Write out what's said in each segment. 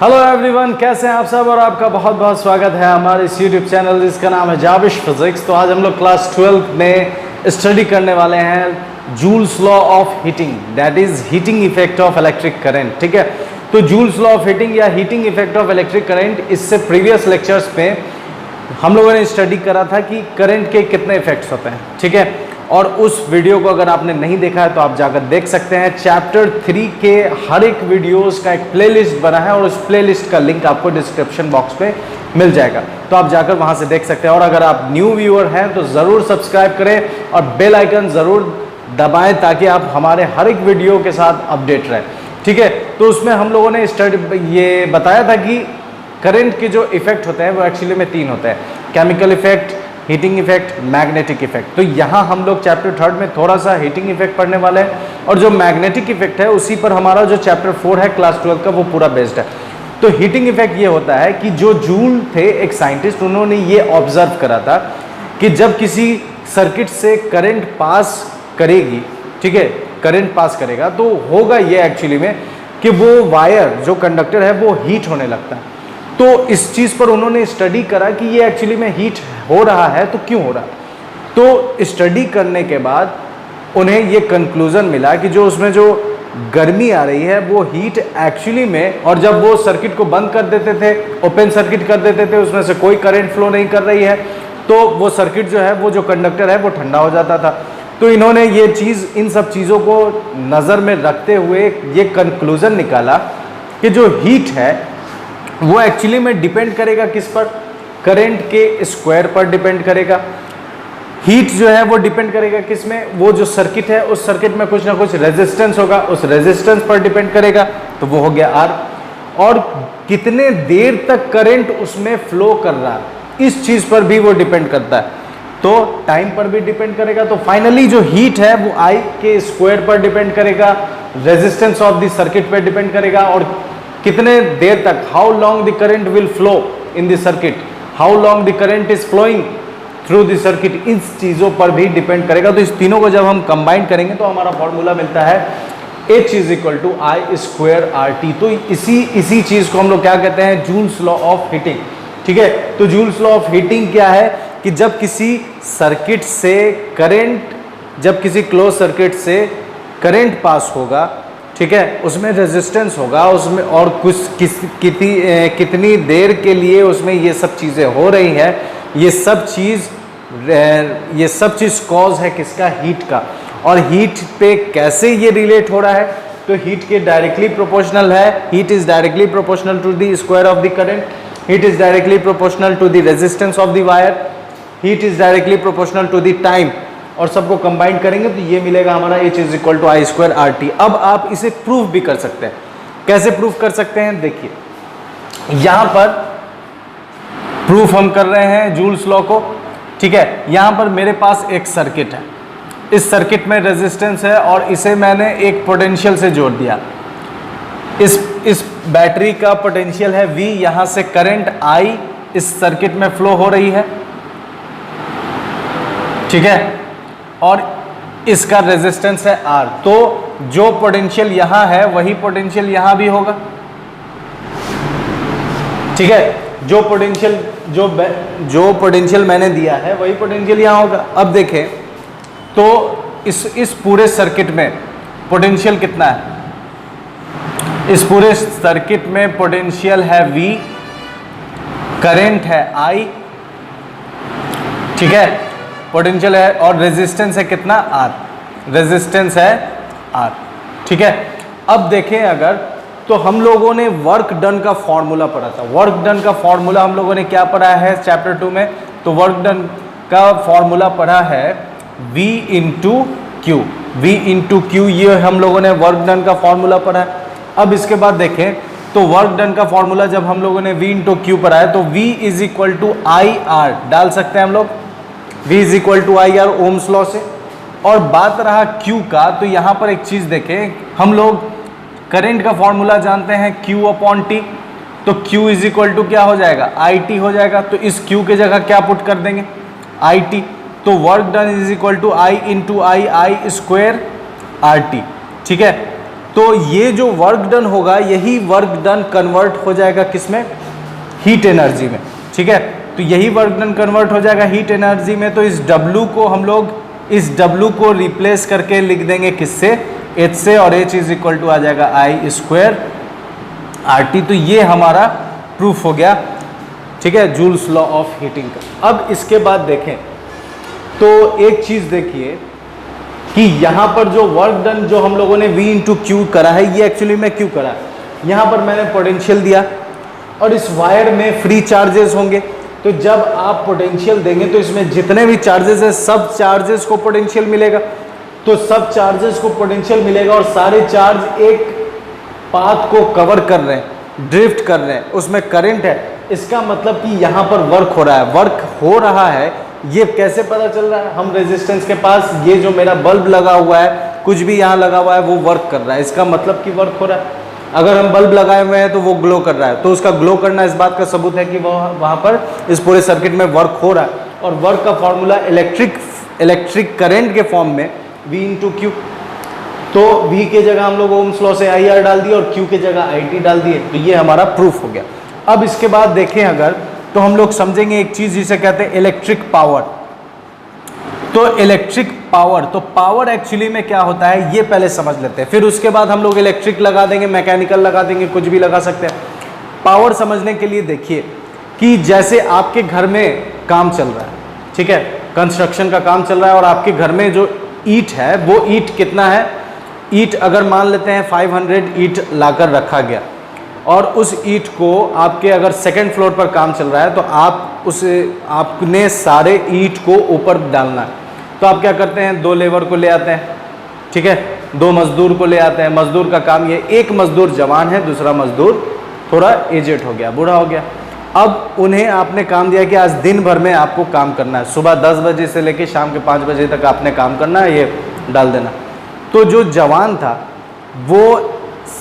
Hello everyone, कैसे हैं आप सब। और आपका बहुत बहुत स्वागत है हमारे इस यूट्यूब चैनल जिसका नाम है जाविश फिजिक्स। तो आज हम लोग क्लास 12 में स्टडी करने वाले हैं joules law of heating, that is heating effect of electric current. ठीक है, तो जूल्स लॉ ऑफ हीटिंग या heating effect of electric current, इससे प्रीवियस लेक्चर्स में हम लोगों ने स्टडी करा था कि करंट के कितने इफेक्ट्स होते हैं। ठीक है, और उस वीडियो को अगर आपने नहीं देखा है तो आप जाकर देख सकते हैं। चैप्टर 3 के हर एक वीडियोस का एक प्लेलिस्ट बना है और उस प्लेलिस्ट का लिंक आपको डिस्क्रिप्शन बॉक्स पे मिल जाएगा, तो आप जाकर वहां से देख सकते हैं। और अगर आप न्यू व्यूअर हैं तो ज़रूर सब्सक्राइब करें और बेल आइकन ज़रूर दबाएं ताकि आप हमारे हर एक वीडियो के साथ अपडेट रहें। ठीक है, तो उसमें हम लोगों ने ये बताया था कि करंट के जो इफेक्ट होते हैं वो एक्चुअली में 3 होते हैं: chemical effect, heating effect, magnetic effect. तो यहाँ हम लोग चैप्टर 3 में थोड़ा सा हीटिंग इफेक्ट पढ़ने वाले हैं, और जो मैग्नेटिक इफेक्ट है उसी पर हमारा जो चैप्टर 4 है क्लास 12 का वो पूरा बेस्ड है। तो हीटिंग इफेक्ट ये होता है कि जो जूल थे एक साइंटिस्ट, उन्होंने ये ऑब्जर्व करा था कि जब किसी सर्किट से करंट पास करेगी, ठीक है, करंट पास करेगा तो होगा ये एक्चुअली में कि वो वायर जो कंडक्टर है वो हीट होने लगता है। तो इस चीज़ पर उन्होंने स्टडी करा कि ये एक्चुअली में हीट हो रहा है तो क्यों हो रहा है। तो स्टडी करने के बाद उन्हें ये कंक्लूजन मिला कि जो उसमें जो गर्मी आ रही है वो हीट एक्चुअली में, और जब वो सर्किट को बंद कर देते थे, ओपन सर्किट कर देते थे, उसमें से कोई करंट फ्लो नहीं कर रही है, तो वो सर्किट जो है, वो जो कंडक्टर है वो ठंडा हो जाता था। तो इन्होंने ये चीज़, इन सब चीज़ों को नज़र में रखते हुए ये कंक्लूजन निकाला कि जो हीट है वो एक्चुअली में डिपेंड करेगा किस पर, करंट के स्क्वायर पर डिपेंड करेगा। हीट जो है वो डिपेंड करेगा किस में, वो जो सर्किट है उस सर्किट में कुछ ना कुछ रेजिस्टेंस होगा, उस रेजिस्टेंस पर डिपेंड करेगा, तो वो हो गया आर। और कितने देर तक करंट उसमें फ्लो कर रहा है इस चीज पर भी वो डिपेंड करता है, तो टाइम पर भी डिपेंड करेगा। तो फाइनली जो हीट है वो आई के स्क्वायर पर डिपेंड करेगा, रेजिस्टेंस ऑफ द सर्किट पर डिपेंड करेगा, और कितने देर तक, how long the current will flow in the circuit, how long the current is flowing through the circuit, इस चीज़ों पर भी डिपेंड करेगा। तो इस तीनों को जब हम कंबाइन करेंगे तो हमारा फॉर्मूला मिलता है H = I² RT। तो इसी चीज़ को हम लोग क्या कहते हैं, जूल्स लॉ ऑफ हीटिंग। ठीक है, तो जूल्स लॉ ऑफ हीटिंग क्या है कि जब किसी सर्किट से करंट, जब किसी क्लोज सर्किट से करंट पास होगा, ठीक है, उसमें रेजिस्टेंस होगा, उसमें और कुछ कितनी देर के लिए उसमें ये सब चीज़ें हो रही हैं, ये सब चीज़ कॉज है किसका, हीट का। और हीट पे कैसे ये रिलेट हो रहा है, तो हीट के डायरेक्टली प्रोपोर्शनल है, heat is directly proportional to the square of the current, heat is directly proportional to the resistance of the wire, heat is directly proportional to the time, और सबको combine करेंगे तो ये मिलेगा हमारा H = I² RT। अब आप इसे प्रूफ भी कर सकते हैं। कैसे प्रूफ कर सकते हैं, देखिए यहां पर प्रूफ हम कर रहे हैं जूल्स लॉ को। ठीक है, यहां पर मेरे पास एक सर्किट है, इस सर्किट में रेजिस्टेंस है और इसे मैंने एक पोटेंशियल से जोड़ दिया। इस बैटरी का पोटेंशियल है V, यहां से करंट I इस सर्किट में फ्लो हो रही है, ठीक है, और इसका रेजिस्टेंस है R। तो जो पोटेंशियल यहां है वही पोटेंशियल यहां भी होगा। ठीक है, जो पोटेंशियल मैंने दिया है वही पोटेंशियल यहां होगा। अब देखें तो इस पूरे सर्किट में पोटेंशियल कितना है, इस पूरे सर्किट में पोटेंशियल है V, करंट है I, ठीक है, पोटेंशियल है, और रेजिस्टेंस है कितना, R, रेजिस्टेंस है R। ठीक है, अब देखें अगर, तो हम लोगों ने वर्क डन का फॉर्मूला पढ़ा था। वर्क डन का फॉर्मूला हम लोगों ने क्या पढ़ा है चैप्टर 2 में, तो वर्क डन का फॉर्मूला पढ़ा है V × Q। V × Q, ये हम लोगों ने वर्क डन का फॉर्मूला पढ़ा है। अब इसके बाद देखें तो वर्क डन का फॉर्मूला जब हम लोगों ने V × Q पढ़ा है तो V = IR डाल सकते हैं हम लोग, V = IR ओम्स लॉ से। और बात रहा Q का, तो यहाँ पर एक चीज़ देखें, हम लोग करंट का फॉर्मूला जानते हैं Q/T, तो Q = क्या हो जाएगा, IT हो जाएगा। तो इस Q के जगह क्या पुट कर देंगे, IT। तो work done = I × I² RT। ठीक है, तो ये जो वर्क डन होगा, यही वर्क डन कन्वर्ट हो जाएगा किसमें? हीट एनर्जी में। ठीक है, तो यही वर्क डन कन्वर्ट हो जाएगा हीट एनर्जी में। तो इस W को हम लोग इस W को रिप्लेस करके लिख देंगे किससे? H से, और H इज इक्वल टू आ जाएगा I स्क्वायर RT। तो ये हमारा प्रूफ हो गया, ठीक है, जूल्स लॉ ऑफ हीटिंग का। अब इसके बाद देखें तो एक चीज देखिए कि यहाँ पर जो वर्क डन जो हम लोगों ने V इंटू क्यू करा है, ये एक्चुअली में क्यों करा है? यहाँ पर मैंने पोटेंशियल दिया और इस वायर में फ्री चार्जेस होंगे, तो जब आप पोटेंशियल देंगे तो इसमें जितने भी चार्जेस है सब चार्जेस को पोटेंशियल मिलेगा। तो सब चार्जेस को पोटेंशियल मिलेगा और सारे चार्ज एक पाथ को कवर कर रहे हैं, ड्रिफ्ट कर रहे हैं, उसमें करंट है। इसका मतलब कि यहाँ पर वर्क हो रहा है। वर्क हो रहा है, ये कैसे पता चल रहा है? हम रेजिस्टेंस के पास ये जो मेरा बल्ब लगा हुआ है, कुछ भी यहाँ लगा हुआ है, वो वर्क कर रहा है। इसका मतलब कि वर्क हो रहा है। अगर हम बल्ब लगाए हुए हैं तो वो ग्लो कर रहा है, तो उसका ग्लो करना इस बात का सबूत है कि वहाँ पर इस पूरे सर्किट में वर्क हो रहा है। और वर्क का फॉर्मूला इलेक्ट्रिक करंट के फॉर्म में V इंटू क्यू। तो V के जगह हम लोग ओम्स लॉ से IR डाल दिए और Q के जगह IT डाल दिए, तो ये हमारा प्रूफ हो गया। अब इसके बाद देखें अगर, तो हम लोग समझेंगे एक चीज जिसे कहते हैं इलेक्ट्रिक पावर। तो इलेक्ट्रिक पावर, तो पावर एक्चुअली में क्या होता है ये पहले समझ लेते हैं, फिर उसके बाद हम लोग इलेक्ट्रिक लगा देंगे, मैकेनिकल लगा देंगे, कुछ भी लगा सकते हैं। पावर समझने के लिए देखिए कि जैसे आपके घर में काम चल रहा है, ठीक है, कंस्ट्रक्शन का काम चल रहा है और आपके घर में जो ईंट है वो ईंट कितना है? ईंट अगर मान लेते हैं 500 ईंट लाकर रखा गया और उस ईंट को आपके अगर सेकंड फ्लोर पर काम चल रहा है तो आपने सारे ईंट को ऊपर डालना है। तो आप क्या करते हैं? 2 लेबर को ले आते हैं, ठीक है, 2 मजदूर को ले आते हैं। मजदूर का काम ये, एक मजदूर जवान है, दूसरा मजदूर थोड़ा एजेड हो गया, बूढ़ा हो गया। अब उन्हें आपने काम दिया कि आज दिन भर में आपको काम करना है, सुबह 10 बजे से लेकर शाम के 5 बजे तक आपने काम करना है, ये डाल देना। तो जो जवान था वो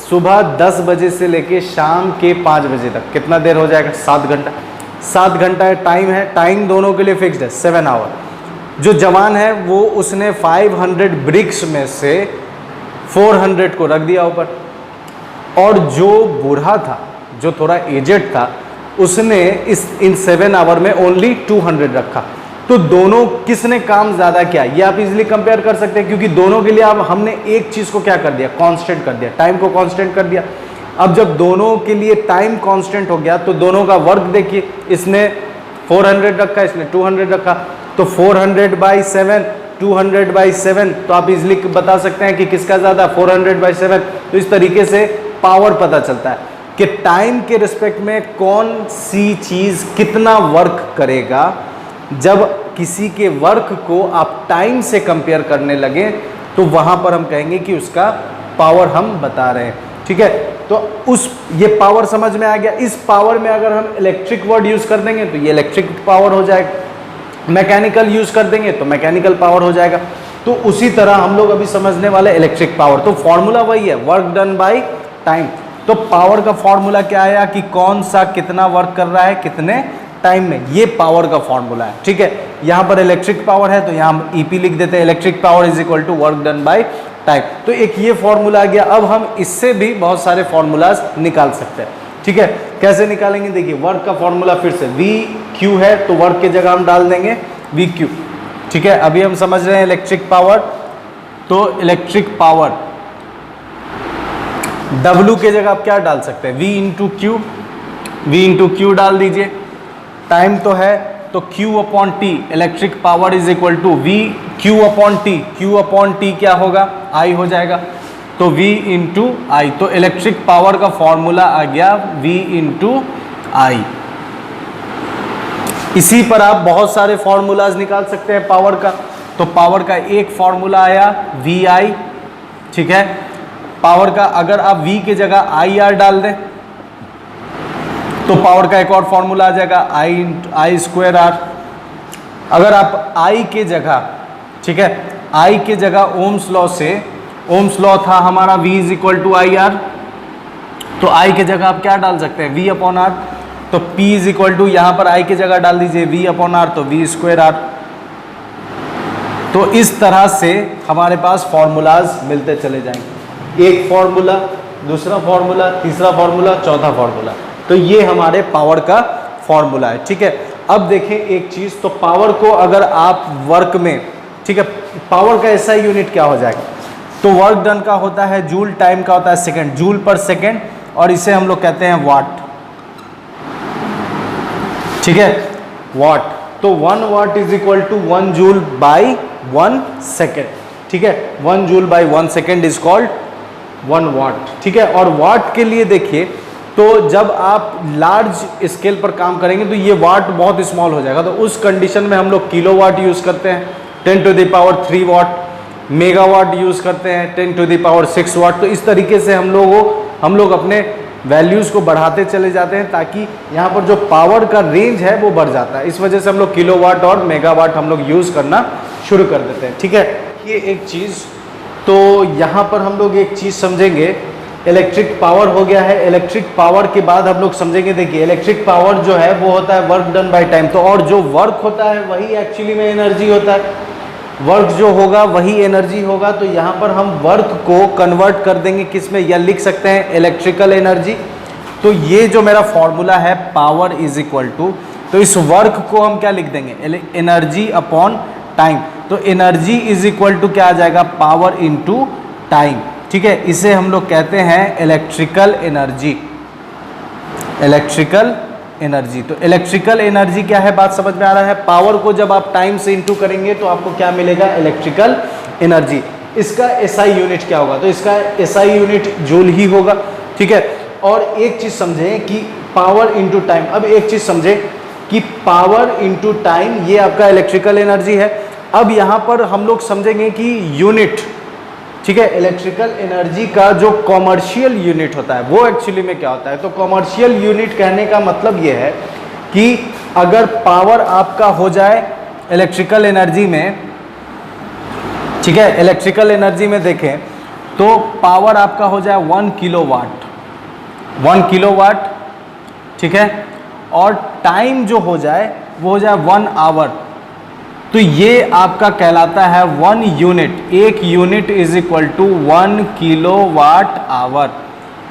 सुबह 10 बजे से लेके शाम के 5 बजे तक कितना देर हो जाएगा? 7 घंटा। 7 घंटा टाइम है, टाइम दोनों के लिए फिक्स्ड है, 7 आवर। जो जवान है वो उसने 500 ब्रिक्स में से 400 को रख दिया ऊपर, और जो बूढ़ा था, जो थोड़ा एजेड था, उसने इन 7 आवर में ओनली 200 रखा। तो दोनों किसने काम ज़्यादा किया ये आप इजीली कंपेयर कर सकते हैं, क्योंकि दोनों के लिए अब हमने एक चीज़ को क्या कर दिया? कांस्टेंट कर दिया, टाइम को कांस्टेंट कर दिया। अब जब दोनों के लिए टाइम कांस्टेंट हो गया तो दोनों का वर्क देखिए, इसने 400 रखा, इसने 200 रखा, तो 400/7, 200/7, तो आप इजीली बता सकते हैं कि किसका ज़्यादा? 400/7। तो इस तरीके से पावर पता चलता है कि टाइम के रिस्पेक्ट में कौन सी चीज़ कितना वर्क करेगा। जब किसी के वर्क को आप टाइम से कंपेयर करने लगे तो वहां पर हम कहेंगे कि उसका पावर हम बता रहे हैं, ठीक है। तो ये पावर समझ में आ गया। इस पावर में अगर हम इलेक्ट्रिक वर्ड यूज कर देंगे तो ये इलेक्ट्रिक पावर हो जाएगा, मैकेनिकल यूज कर देंगे तो मैकेनिकल पावर हो जाएगा। तो उसी तरह हम लोग अभी समझने वाले इलेक्ट्रिक पावर, तो फॉर्मूला वही है, वर्क डन बाय टाइम। तो पावर का फॉर्मूला क्या आया कि कौन सा कितना वर्क कर रहा है कितने टाइम में, ये पावर का फॉर्मूला है, ठीक है। यहाँ पर इलेक्ट्रिक पावर है तो यहाँ हम ईपी लिख देते हैं, electric power is equal to work done by time. तो एक ये फॉर्मूला आ गया। अब हम इससे भी बहुत सारे फॉर्मूलाज निकाल सकते हैं, ठीक है। कैसे निकालेंगे? देखिए, वर्क का फॉर्मूला फिर से वी क्यू है, तो वर्क की जगह हम डाल देंगे वी क्यू, ठीक है। अभी हम समझ रहे हैं इलेक्ट्रिक पावर, तो इलेक्ट्रिक पावर W के जगह आप क्या डाल सकते हैं? V into Q, V into Q डाल दीजिए। टाइम तो है तो Q/T, electric power is equal to V Q/T। Q/T क्या होगा? I हो जाएगा, तो V इंटू आई। तो इलेक्ट्रिक पावर का फॉर्मूला आ गया V इंटू आई। इसी पर आप बहुत सारे फॉर्मूलाज निकाल सकते हैं पावर का। तो पावर का एक फॉर्मूला आया VI, ठीक है। पावर का अगर आप V की जगह IR डाल दें तो पावर का एक और फॉर्मूला आ जाएगा I स्क्वायर R। अगर आप I के जगह, ठीक है, I के जगह ओम्स लॉ से, ओम्स लॉ था हमारा V is equal to IR, तो I के जगह आप क्या डाल सकते हैं? V/R। तो P इज इक्वल टू, यहाँ पर I की जगह डाल दीजिए V/R, तो V स्क्वायर R। तो इस तरह से हमारे पास फॉर्मूलाज मिलते चले जाएंगे। एक फॉर्मूला, दूसरा फॉर्मूला, तीसरा फॉर्मूला, चौथा फॉर्मूला। तो ये हमारे पावर का फॉर्मूला है, ठीक है। अब देखें एक चीज, तो पावर को अगर आप वर्क में, ठीक है, पावर का ऐसा यूनिट क्या हो जाएगा, तो वर्क डन का होता है जूल, टाइम का होता है सेकंड, जूल पर सेकंड, और इसे हम लोग कहते हैं वाट, ठीक है, वाट। तो 1 watt is equal to 1 joule by 1 second, ठीक है, 1 joule by 1 second is called 1 watt, ठीक है। और वाट के लिए देखिए, तो जब आप लार्ज स्केल पर काम करेंगे तो ये वाट बहुत स्मॉल हो जाएगा, तो उस कंडीशन में हम लोग किलो वाट यूज़ करते हैं 10 to the power 3 watt, megawatt use करते हैं 10 टू द पावर 6 वाट। तो इस तरीके से हम लोग अपने वैल्यूज़ को बढ़ाते चले जाते हैं, ताकि यहाँ पर जो पावर का रेंज है वो बढ़ जाता है। इस वजह से हम लोग किलोवाट और मेगावाट हम लोग यूज़ करना शुरू कर देते हैं, ठीक है। ये एक चीज़, तो यहाँ पर हम लोग एक चीज़ समझेंगे, इलेक्ट्रिक पावर हो गया है। इलेक्ट्रिक पावर के बाद हम लोग समझेंगे, देखिए इलेक्ट्रिक पावर जो है वो होता है वर्क डन बाय टाइम, तो और जो वर्क होता है वही एक्चुअली में एनर्जी होता है, वर्क जो होगा वही एनर्जी होगा। तो यहाँ पर हम वर्क को कन्वर्ट कर देंगे किस में, या लिख सकते हैं इलेक्ट्रिकल एनर्जी। तो ये जो मेरा फॉर्मूला है पावर इज इक्वल टू, तो इस वर्क को हम क्या लिख देंगे, एनर्जी अपॉन टाइम। तो एनर्जी इज इक्वल टू क्या आ जाएगा, पावर इनटू टाइम, ठीक है। इसे हम लोग कहते हैं इलेक्ट्रिकल एनर्जी, इलेक्ट्रिकल एनर्जी। तो इलेक्ट्रिकल एनर्जी क्या है, बात समझ में आ रहा है। पावर को जब आप टाइम से इंटू करेंगे तो आपको क्या मिलेगा, इलेक्ट्रिकल एनर्जी। इसका एसआई यूनिट क्या होगा, तो इसका एसआई यूनिट जूल ही होगा, ठीक है। और एक चीज़ समझें कि पावर इंटू टाइम, अब एक चीज़ समझें कि पावर इंटू टाइम ये आपका इलेक्ट्रिकल एनर्जी है। अब यहाँ पर हम लोग समझेंगे कि यूनिट, ठीक है, इलेक्ट्रिकल एनर्जी का जो कॉमर्शियल यूनिट होता है वो एक्चुअली में क्या होता है। तो कॉमर्शियल यूनिट कहने का मतलब ये है कि अगर पावर आपका हो जाए इलेक्ट्रिकल एनर्जी में, ठीक है, इलेक्ट्रिकल एनर्जी में देखें तो पावर आपका हो जाए 1 किलोवाट, 1 किलोवाट, ठीक है, और टाइम जो हो जाए वो हो जाए 1 आवर। तो ये आपका कहलाता है 1 यूनिट, एक unit is equal to 1 kilowatt hour.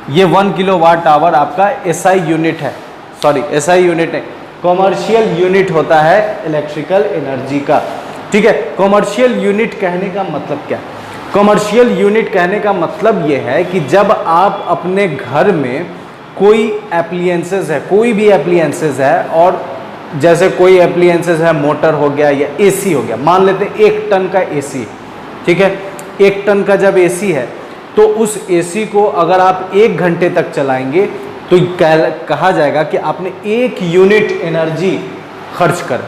ये 1 किलोवाट आवर आपका एसआई यूनिट है, सॉरी एसआई यूनिट है, कॉमर्शियल यूनिट होता है इलेक्ट्रिकल एनर्जी का, ठीक है। कॉमर्शियल यूनिट कहने का मतलब क्या, कॉमर्शियल यूनिट कहने का मतलब ये है कि जब आप अपने घर में कोई एप्लियंसेस है, कोई भी एप्लियंसेस है, और जैसे कोई एप्लियंसेस है, मोटर हो गया या एसी हो गया, मान लेते हैं 1 टन का एसी, ठीक है, 1 टन का जब एसी है तो उस एसी को अगर आप 1 घंटे तक चलाएंगे तो कहा जाएगा कि आपने 1 यूनिट एनर्जी खर्च कर,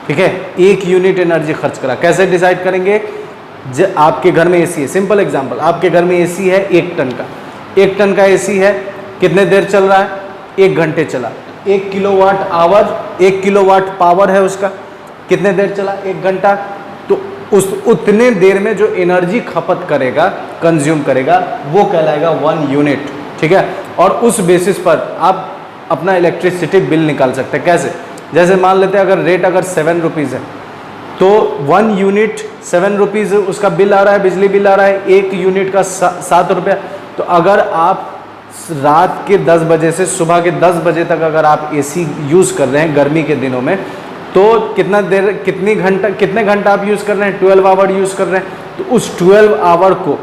ठीक है, 1 यूनिट एनर्जी खर्च करा। कैसे डिसाइड करेंगे, आपके घर में एसी है, सिंपल एग्जांपल, आपके घर में एसी है 1 टन का, 1 टन का एसी है, कितने देर चल रहा है, 1 घंटे चला, 1 किलोवाट आवर, 1 किलोवाट पावर है उसका, कितने देर चला, 1 घंटा। तो उस उतने देर में जो एनर्जी खपत करेगा, कंज्यूम करेगा, वो कहलाएगा 1 यूनिट, ठीक है। और उस बेसिस पर आप अपना इलेक्ट्रिसिटी बिल निकाल सकते हैं। कैसे, जैसे मान लेते हैं अगर रेट अगर 7 रुपीज़ है तो 1 यूनिट 7 रुपीज़ उसका बिल आ रहा है, बिजली बिल आ रहा है, 1 यूनिट का 7 रुपया। तो अगर आप रात के 10 बजे से सुबह के 10 बजे तक अगर आप एसी यूज़ कर रहे हैं गर्मी के दिनों में, तो कितने घंटा आप यूज़ कर रहे हैं, 12 आवर यूज़ कर रहे हैं। तो उस 12 आवर को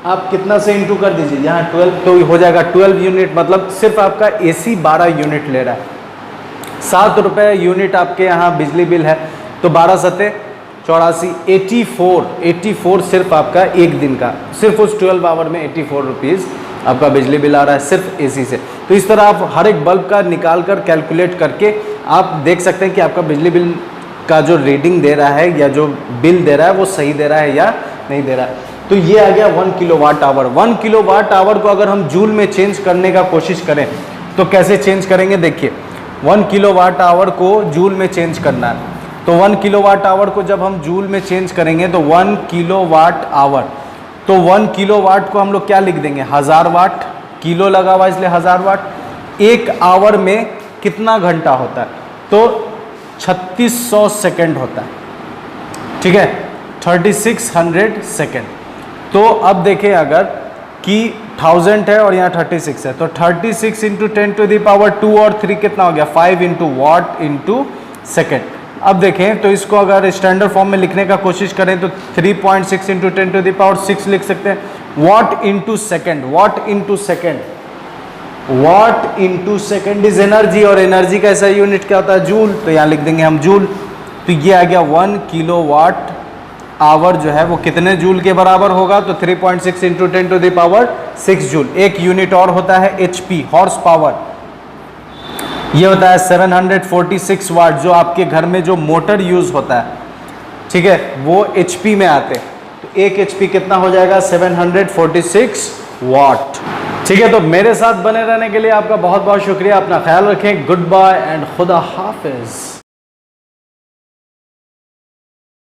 आप कितना से इंटू कर दीजिए, यहाँ 12 तो हो जाएगा 12 यूनिट, मतलब सिर्फ आपका एसी 12 यूनिट ले रहा है, 7 रुपये यूनिट आपके यहाँ बिजली बिल है, तो 12 सत्ते 84, 84 सिर्फ आपका एक दिन का, सिर्फ उस 12 आवर में 84 रुपीज़ आपका बिजली बिल आ रहा है सिर्फ एसी से। तो इस तरह आप हर एक बल्ब का निकाल कर कैलकुलेट करके आप देख सकते हैं कि आपका बिजली बिल का जो रीडिंग दे रहा है या जो बिल दे रहा है वो सही दे रहा है या नहीं दे रहा है। तो ये आ गया 1 किलोवाट आवर। 1 किलोवाट आवर को अगर हम जूल में चेंज करने का कोशिश करें तो कैसे चेंज करेंगे, देखिए 1 किलोवाट आवर को जूल में चेंज करना है। तो 1 किलोवाट आवर को जब हम जूल में चेंज करेंगे तो 1 किलोवाट आवर, तो 1 किलोवाट को हम लोग क्या लिख देंगे, 1000 वाट, किलो लगा हुआ इसलिए 1000 वाट। 1 आवर में कितना घंटा होता है, तो 3600 सेकेंड होता है, ठीक है, 3600 सेकेंड। तो अब देखें अगर कि 1000 है और यहाँ 36 है, तो 36 इंटू 10⁻², और 3 कितना हो गया 5 इंटू वाट इंटू सेकेंड। अब देखें तो इसको अगर स्टैंडर्ड फॉर्म में लिखने का कोशिश करें तो 3.6 इंटू 10⁻6 लिख सकते हैं। Watt into second, watt into second, watt into second is energy, और एनर्जी का ऐसा यूनिट क्या होता है जूल, तो यहाँ लिख देंगे हम जूल। तो ये आ गया 1 किलोवाट आवर जो है वो कितने जूल के बराबर होगा, तो 3.6 इंटू 10⁻6 जूल। एक यूनिट और होता है HP, हॉर्स पावर, ये होता है 746 वाट, जो आपके घर में जो मोटर यूज होता है, ठीक है, वो HP में आते हैं। तो 1 HP कितना हो जाएगा 746 वाट। ठीक है, तो मेरे साथ बने रहने के लिए आपका बहुत बहुत शुक्रिया। अपना ख्याल रखें। गुड बाय एंड खुदा हाफिज।